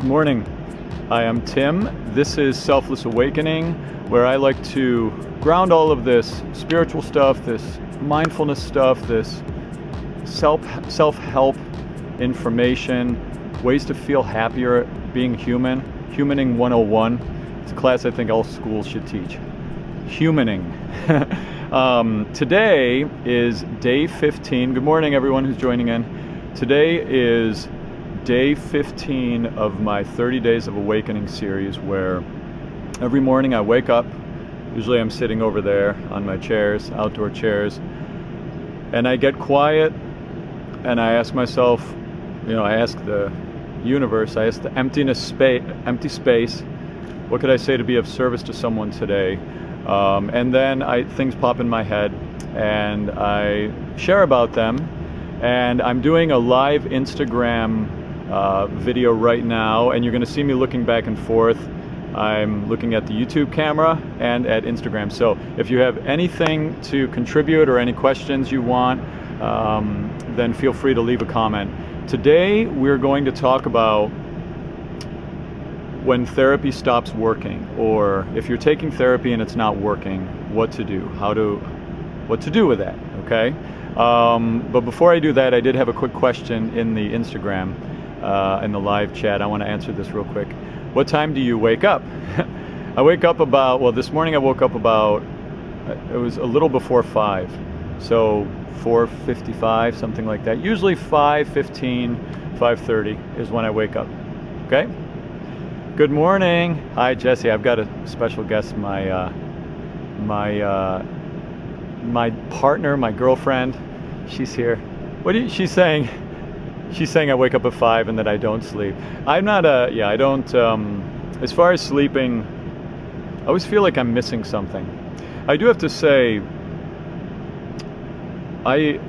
Good morning. Hi, I'm Tim. This is Selfless Awakening, where I like to ground all of this spiritual stuff, this mindfulness stuff, this self-help information, ways to feel happier being human. Humaning 101. It's a class I think all schools should teach. Humaning. Today is day 15. Good morning, everyone who's joining in. Today is day 15 of my 30 Days of Awakening series, where every morning I wake up. Usually I'm sitting over there on my chairs, outdoor chairs, and I get quiet and I ask myself, I ask the universe, I ask the empty space, what could I say to be of service to someone today? And then things pop in my head and I share about them. And I'm doing a live Instagram video right now, and you're going to see me looking back and forth. I'm looking at the YouTube camera and at Instagram. So if you have anything to contribute or any questions you want, then feel free to leave a comment. Today we're going to talk about when therapy stops working, or if you're taking therapy and it's not working, what to do, what to do with that, okay? But before I do that, I did have a quick question in the Instagram, in the live chat. I want to answer this real quick. What time do you wake up? I wake up this morning I woke up it was a little before 5. So 4:55, something like that. Usually 5:15, 5:30 is when I wake up, okay? Good morning. Hi, Jesse. I've got a special guest, my partner, my girlfriend. She's here. She's saying? She's saying I wake up at 5 and that I don't sleep. I'm not I don't, as far as sleeping, I always feel like I'm missing something. I do have to say, I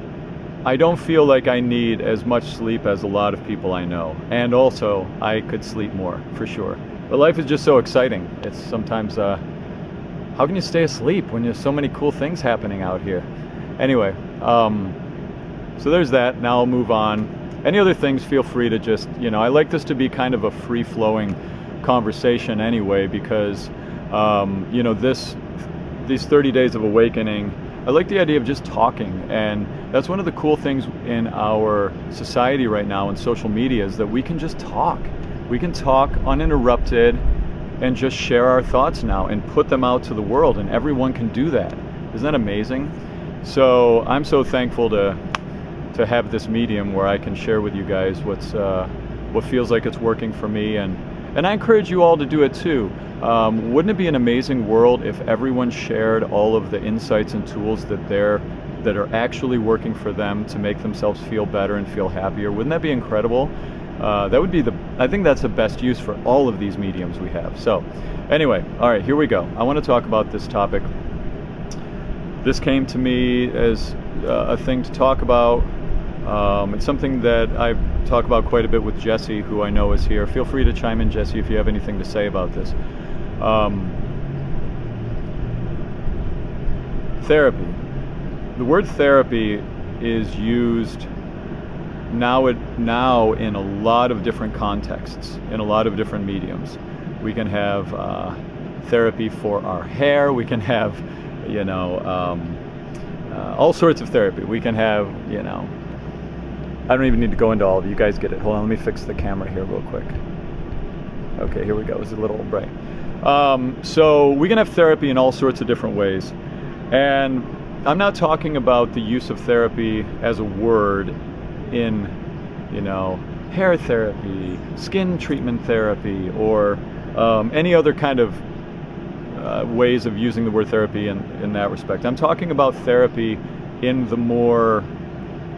don't feel like I need as much sleep as a lot of people I know. And also, I could sleep more, for sure. But life is just so exciting. It's sometimes, how can you stay asleep when there's so many cool things happening out here? Anyway, so there's that. Now I'll move on. Any other things, feel free to just, I like this to be kind of a free-flowing conversation anyway, because, these 30 Days of Awakening, I like the idea of just talking, and that's one of the cool things in our society right now in social media, is that we can just talk. We can talk uninterrupted and just share our thoughts now and put them out to the world, and everyone can do that. Isn't that amazing? So I'm so thankful to have this medium where I can share with you guys what feels like it's working for me, and I encourage you all to do it too. Wouldn't it be an amazing world if everyone shared all of the insights and tools that are actually working for them to make themselves feel better and feel happier? Wouldn't that be incredible? That would be I think that's the best use for all of these mediums we have. So anyway, all right, here we go. I want to talk about this topic. This came to me as a thing to talk about. It's something that I talk about quite a bit with Jesse, who I know is here. Feel free to chime in, Jesse, if you have anything to say about this. Therapy. The word therapy is used now in a lot of different contexts, in a lot of different mediums. We can have therapy for our hair. We can have, all sorts of therapy. We can have, I don't even need to go into all of it. You guys get it. Hold on, let me fix the camera here real quick. Okay, here we go. It's a little bright. So we can have therapy in all sorts of different ways. And I'm not talking about the use of therapy as a word in, hair therapy, skin treatment therapy, or any other kind of ways of using the word therapy in that respect. I'm talking about therapy in the more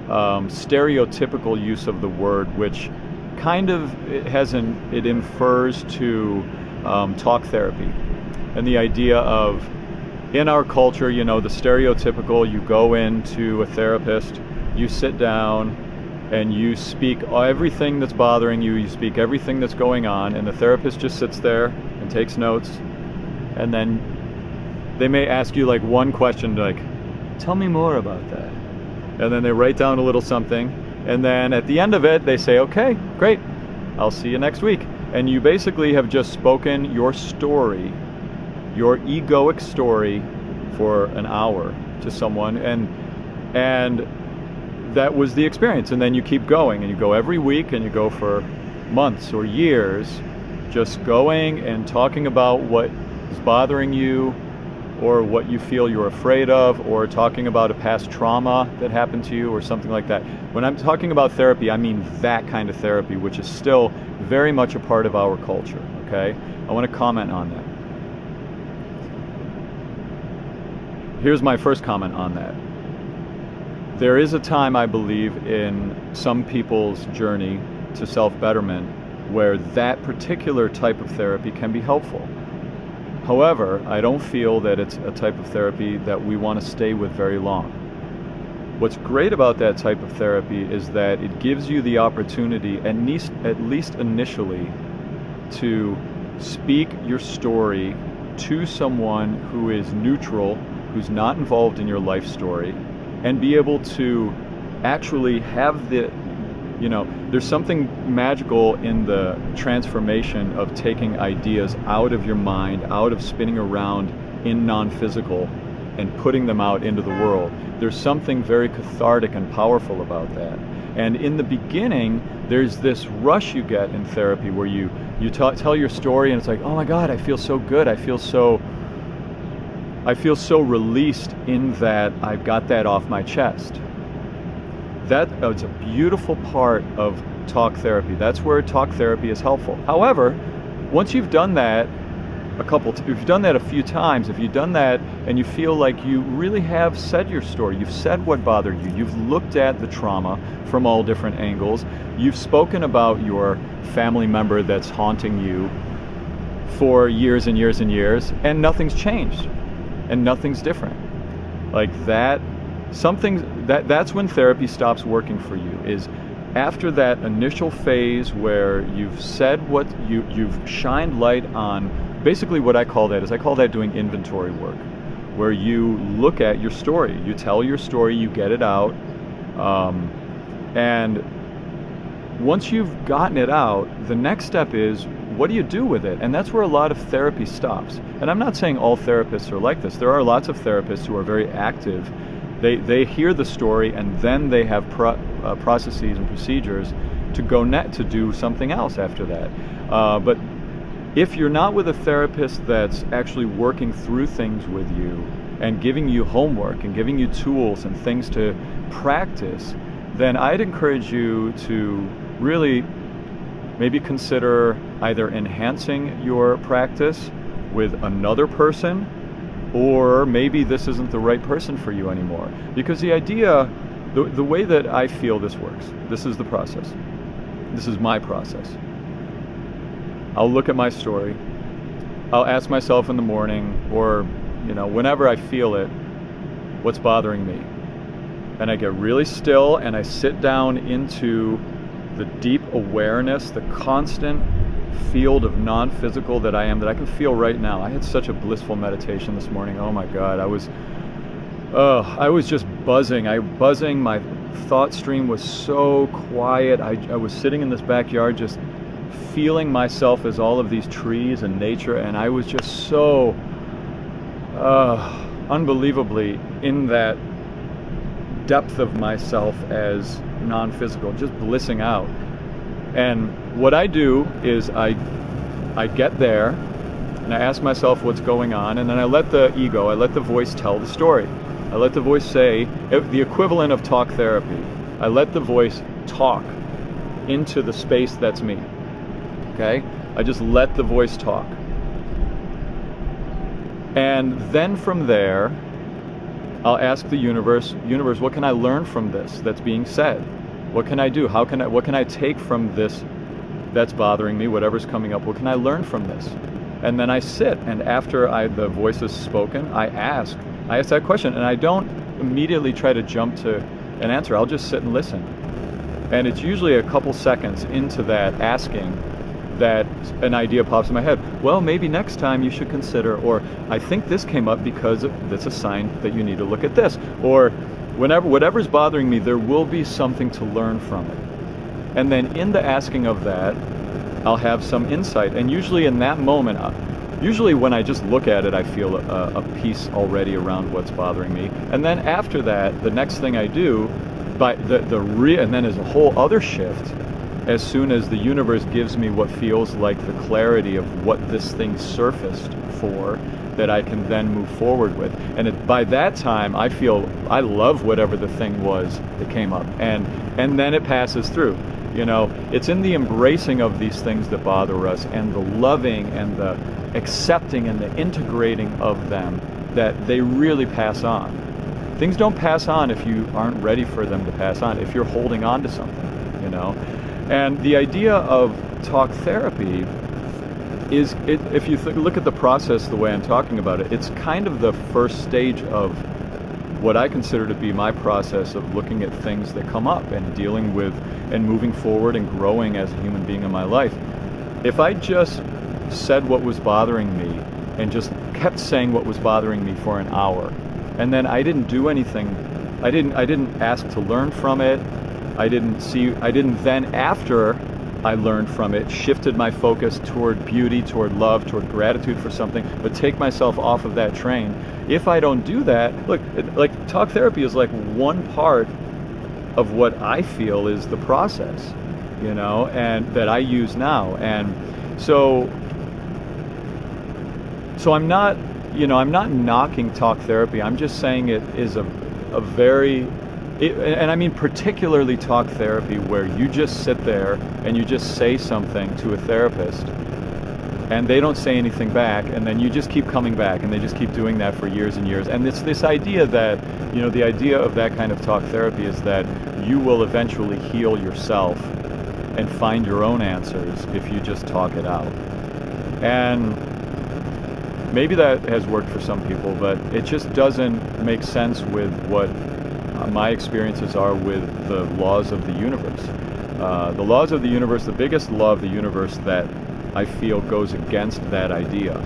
stereotypical use of the word, which kind of it infers to talk therapy, and the idea of, in our culture, the stereotypical, you go into a therapist, you sit down and you speak everything that's bothering you, you speak everything that's going on, and the therapist just sits there and takes notes, and then they may ask you like one question, like, tell me more about that. And then they write down a little something, and then at the end of it they say, okay, great, I'll see you next week. And you basically have just spoken your story, your egoic story, for an hour to someone, and that was the experience. And then you keep going, and you go every week, and you go for months or years, just going and talking about what is bothering you, or what you feel you're afraid of, or talking about a past trauma that happened to you, or something like that. When I'm talking about therapy, I mean that kind of therapy, which is still very much a part of our culture, okay? I want to comment on that. Here's my first comment on that. There is a time, I believe, in some people's journey to self-betterment where that particular type of therapy can be helpful. However, I don't feel that it's a type of therapy that we want to stay with very long. What's great about that type of therapy is that it gives you the opportunity, at least initially, to speak your story to someone who is neutral, who's not involved in your life story, and be able to actually have there's something magical in the transformation of taking ideas out of your mind, out of spinning around in non-physical, and putting them out into the world. There's something very cathartic and powerful about that. And in the beginning, there's this rush you get in therapy where you tell your story, and it's like, oh my God, I feel so good. I feel so released in that I've got that off my chest. It's a beautiful part of talk therapy. That's where talk therapy is helpful. However, once you've done that if you've done that a few times, if you've done that and you feel like you really have said your story, you've said what bothered you, you've looked at the trauma from all different angles, you've spoken about your family member that's haunting you for years and years and years, and nothing's changed and nothing's different. Like that, that's when therapy stops working for you, is after that initial phase where you've said what you've shined light on. Basically what I call that doing inventory work, where you look at your story, you tell your story, you get it out, and once you've gotten it out, the next step is, what do you do with it? And that's where a lot of therapy stops. And I'm not saying all therapists are like this. There are lots of therapists who are very active. They hear the story, and then they have processes and procedures to go to do something else after that. But if you're not with a therapist that's actually working through things with you and giving you homework and giving you tools and things to practice, then I'd encourage you to really maybe consider either enhancing your practice with another person, or maybe this isn't the right person for you anymore. Because the idea, the way that I feel this works, this is the process. This is my process. I'll look at my story. I'll ask myself in the morning, or whenever I feel it, what's bothering me? And I get really still, and I sit down into the deep awareness, the constant field of non-physical that I can feel right now. I had such a blissful meditation this morning. Oh my God, I was just buzzing. My thought stream was so quiet. I was sitting in this backyard just feeling myself as all of these trees and nature, and I was just so unbelievably in that depth of myself as non-physical, just blissing out. And what I do is I get there and I ask myself what's going on, and then I let the voice tell the story. I let the voice say the equivalent of talk therapy. I let the voice talk into the space that's me. Okay? I just let the voice talk. And then from there, I'll ask the universe, what can I learn from this that's being said? What can I do? What can I take from this that's bothering me, whatever's coming up? What can I learn from this? And then I sit, and after the voice is spoken, I ask that question, and I don't immediately try to jump to an answer. I'll just sit and listen. And it's usually a couple seconds into that asking that an idea pops in my head. Well, maybe next time you should consider, or I think this came up because that's a sign that you need to look at this, or whatever's bothering me, there will be something to learn from it. And then in the asking of that, I'll have some insight. And usually in that moment, usually when I just look at it, I feel a peace already around what's bothering me. And then after that, the next thing I do, and then there's a whole other shift as soon as the universe gives me what feels like the clarity of what this thing surfaced for, that I can then move forward with. And by that time, I feel I love whatever the thing was that came up, and then it passes through. You know, it's in the embracing of these things that bother us, and the loving and the accepting and the integrating of them, that they really pass on. Things don't pass on if you aren't ready for them to pass on, if you're holding on to something, you know. And the idea of talk therapy is, if you look at the process the way I'm talking about it, it's kind of the first stage of what I consider to be my process of looking at things that come up and dealing with and moving forward and growing as a human being in my life. If I just said what was bothering me and just kept saying what was bothering me for an hour, and then I didn't do anything, I didn't ask to learn from it, I didn't then, after I learned from it, shifted my focus toward beauty, toward love, toward gratitude for something, but take myself off of that train. If I don't do that, look, like talk therapy is like one part of what I feel is the process, you know, and that I use now. And so I'm not, you know, I'm not knocking talk therapy. I'm just saying it is a very, and I mean particularly talk therapy, where you just sit there and you just say something to a therapist and they don't say anything back, and then you just keep coming back and they just keep doing that for years and years. And it's this idea that, you know, the idea of that kind of talk therapy is that you will eventually heal yourself and find your own answers if you just talk it out. And maybe that has worked for some people, but it just doesn't make sense with what my experiences are with the laws of the universe. The laws of the universe, the biggest law of the universe that I feel goes against that idea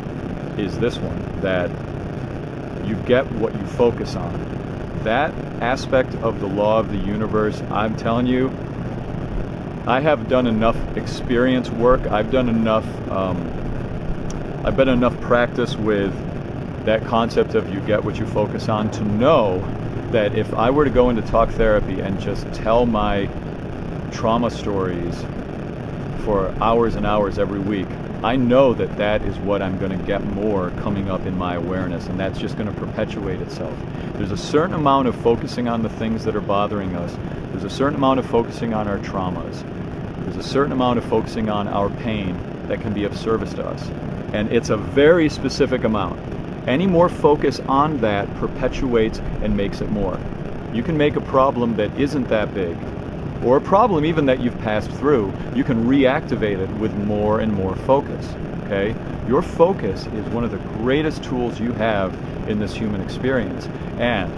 is this one, that you get what you focus on. That aspect of the law of the universe, I'm telling you, I have done enough experience work, I've been enough practice with that concept of you get what you focus on to know that if I were to go into talk therapy and just tell my trauma stories for hours and hours every week, I know that that is what I'm going to get more coming up in my awareness, and that's just going to perpetuate itself. There's a certain amount of focusing on the things that are bothering us. There's a certain amount of focusing on our traumas. There's a certain amount of focusing on our pain that can be of service to us. And it's a very specific amount. Any more focus on that perpetuates and makes it more. You can make a problem that isn't that big, or a problem even that you've passed through, you can reactivate it with more and more focus, okay? Your focus is one of the greatest tools you have in this human experience. And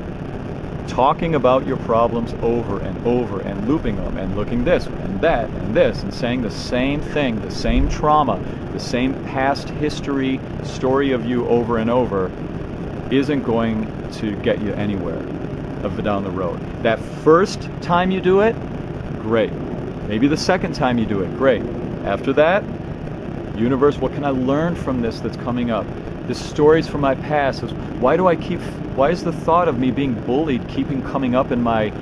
talking about your problems over and over and looping them and looking this and that and this and saying the same thing, the same trauma, the same past history, story of you over and over isn't going to get you anywhere down the road. That first time you do it, great. Maybe the second time you do it, great. After that, universe, what can I learn from this that's coming up? The stories from my past. Why is the thought of me being bullied keeping coming up in my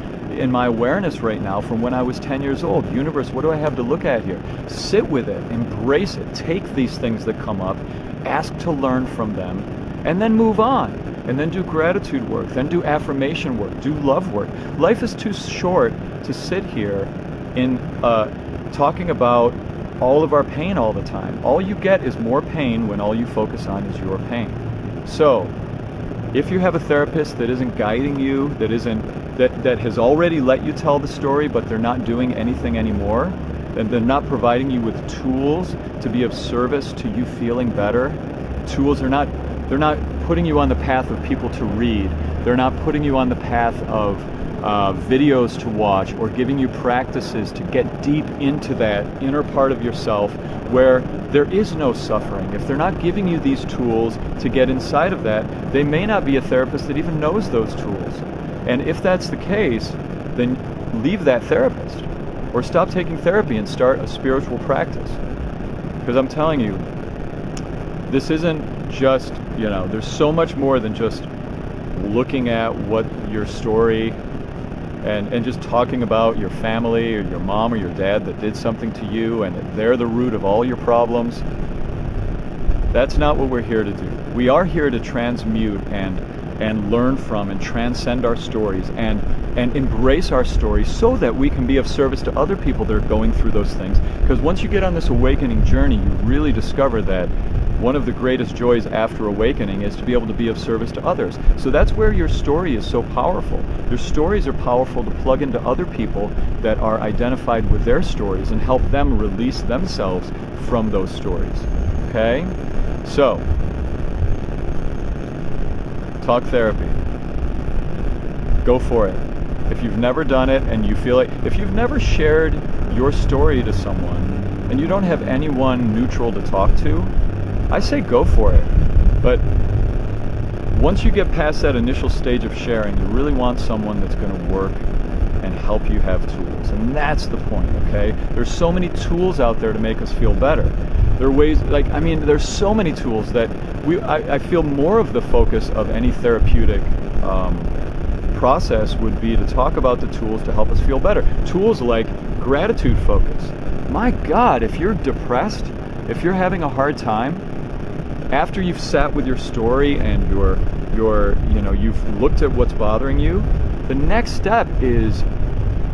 awareness right now from when I was 10 years old? Universe, what do I have to look at here? Sit with it, embrace it, take these things that come up, ask to learn from them, and then move on. And then do gratitude work, then do affirmation work, do love work. Life is too short to sit here in talking about all of our pain all the time. All you get is more pain when all you focus on is your pain. So, if you have a therapist that isn't guiding you, that has already let you tell the story, but they're not doing anything anymore, and they're not providing you with tools to be of service to you feeling better, they're not putting you on the path of people to read. They're not putting you on the path of videos to watch or giving you practices to get deep into that inner part of yourself where there is no suffering. If they're not giving you these tools to get inside of that, they may not be a therapist that even knows those tools. And if that's the case, then leave that therapist. or stop taking therapy and start a spiritual practice. Because I'm telling you, this isn't just, there's so much more than just looking at what your story and just talking about your family or your mom or your dad that did something to you and that they're the root of all your problems. That's not what we're here to do. We are here to transmute and learn from and transcend our stories and embrace our stories so that we can be of service to other people that are going through those things. Because once you get on this awakening journey, you really discover that one of the greatest joys after awakening is to be able to be of service to others. So that's where your story is so powerful. Your stories are powerful to plug into other people that are identified with their stories and help them release themselves from those stories. Okay? So, talk therapy. Go for it. If you've never done it and you feel like, if you've never shared your story to someone and you don't have anyone neutral to talk to, I say go for it. But once you get past that initial stage of sharing, you really want someone that's going to work and help you have tools. And that's the point, okay? There's so many tools out there to make us feel better. There are ways, there's so many tools that I feel more of the focus of any therapeutic process would be to talk about the tools to help us feel better. Tools like gratitude focus. My God, if you're depressed, if you're having a hard time, after you've sat with your story and you've looked at what's bothering you, the next step is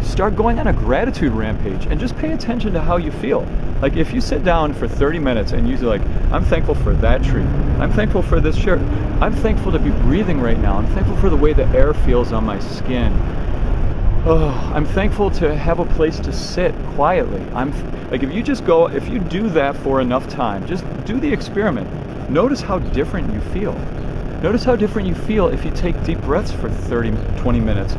start going on a gratitude rampage and just pay attention to how you feel. Like if you sit down for 30 minutes and you're like, I'm thankful for that tree. I'm thankful for this chair. I'm thankful to be breathing right now. I'm thankful for the way the air feels on my skin. Oh, I'm thankful to have a place to sit quietly. If you do that for enough time, just do the experiment. Notice how different you feel. Notice how different you feel if you take deep breaths for 20 minutes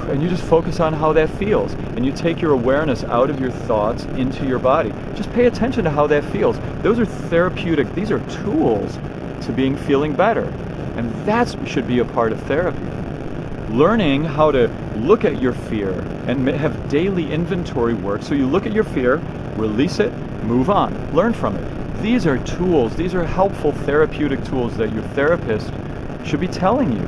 and you just focus on how that feels and you take your awareness out of your thoughts into your body. Just pay attention to how that feels. Those are therapeutic. These are tools to feeling better. And that should be a part of therapy. Learning how to look at your fear and have daily inventory work. So you look at your fear, release it, move on, learn from it. These are tools, these are helpful therapeutic tools that your therapist should be telling you.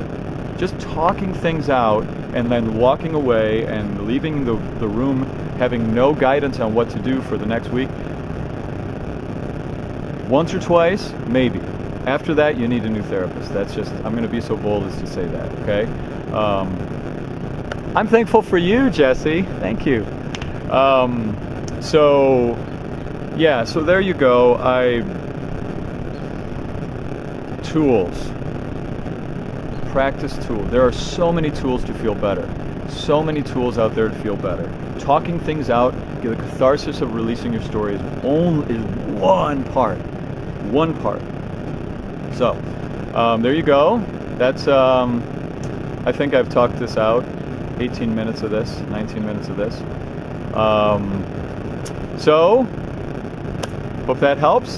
Just talking things out and then walking away and leaving the room having no guidance on what to do for the next week. Once or twice, maybe. After that, you need a new therapist. I'm going to be so bold as to say that, okay? I'm thankful for you, Jesse. Thank you. So there you go. Tools. Practice tools. There are so many tools to feel better. So many tools out there to feel better. Talking things out, the catharsis of releasing your story is one part. One part. So, there you go. That's, I think I've talked this out. 18 minutes of this, 19 minutes of this. So, hope that helps.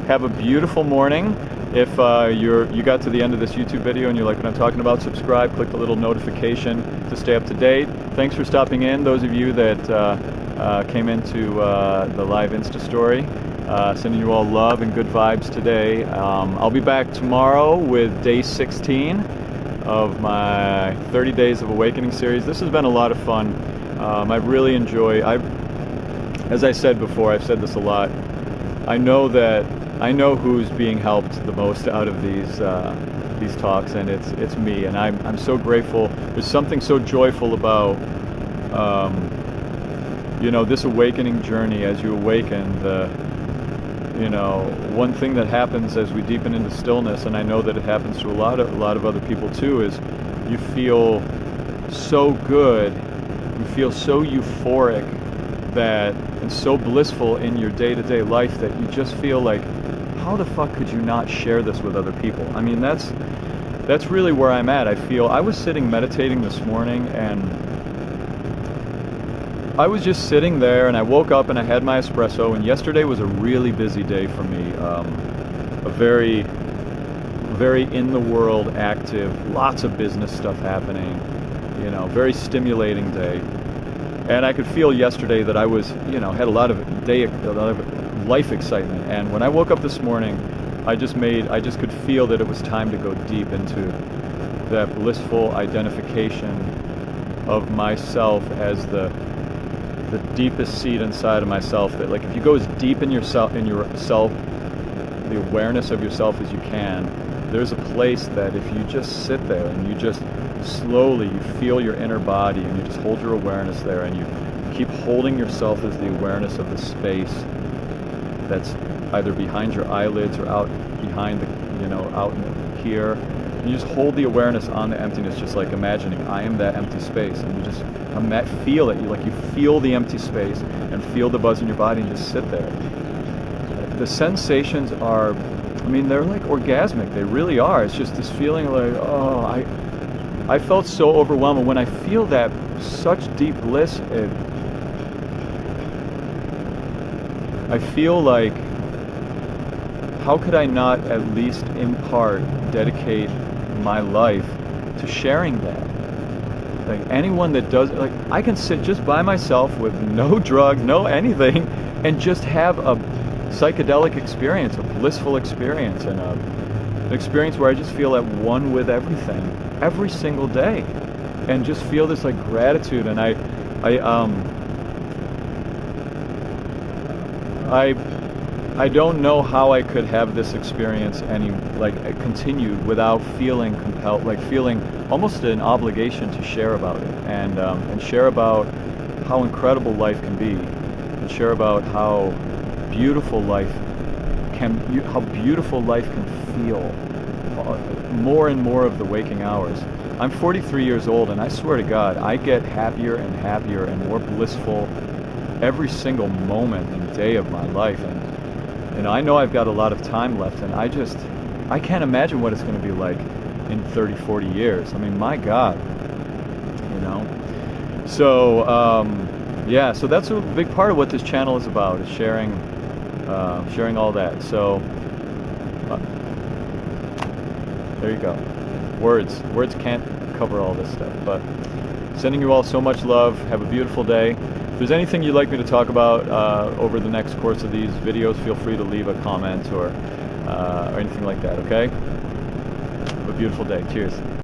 Have a beautiful morning. If you got to the end of this YouTube video and you like what I'm talking about, subscribe, click the little notification to stay up to date. Thanks for stopping in, those of you that came into the live Insta story. Sending you all love and good vibes today. I'll be back tomorrow with day 16 of my 30 Days of Awakening series. This has been a lot of fun. I've really enjoyed, as I said before, I've said this a lot, I know who's being helped the most out of these talks, and it's me, and I'm so grateful. There's something so joyful about this awakening journey. As you awaken, one thing that happens as we deepen into stillness, and I know that it happens to a lot of other people too, is you feel so good, you feel so euphoric and so blissful in your day-to-day life that you just feel like, how the fuck could you not share this with other people? I mean, that's really where I'm at. I was sitting meditating this morning, and I was just sitting there, and I woke up and I had my espresso, and yesterday was a really busy day for me. A very, very in the world, active, lots of business stuff happening, very stimulating day. And I could feel yesterday that I was, had a lot of life excitement. And when I woke up this morning, I just could feel that it was time to go deep into that blissful identification of myself as the deepest seed inside of myself. That, like, if you go as deep in yourself, the awareness of yourself as you can, there's a place that if you just sit there and you just slowly, you feel your inner body and you just hold your awareness there and you keep holding yourself as the awareness of the space that's either behind your eyelids or out behind out in here. You just hold the awareness on the emptiness, just like imagining I am that empty space, and you just feel it. You feel the empty space and feel the buzz in your body and just sit there. The sensations are, they're like orgasmic. They really are. It's just this feeling like, I felt so overwhelmed. And when I feel that such deep bliss, I feel like, how could I not at least in part dedicate my life to sharing that? Like, anyone that does, like, I can sit just by myself with no drugs, no anything, and just have a psychedelic experience, a blissful experience, and an experience where I just feel at one with everything every single day, and just feel this like gratitude. And I don't know how I could have this experience continued without feeling compelled, like feeling almost an obligation to share about it, and share about how incredible life can be, and share about how beautiful life can feel more and more of the waking hours. I'm 43 years old, and I swear to God, I get happier and happier and more blissful every single moment and day of my life. And I know I've got a lot of time left, and I can't imagine what it's going to be like in 30, 40 years. My God, So, so that's a big part of what this channel is about, is sharing all that. So, there you go. Words can't cover all this stuff, but sending you all so much love. Have a beautiful day. If there's anything you'd like me to talk about over the next course of these videos, feel free to leave a comment or anything like that, okay? Have a beautiful day. Cheers.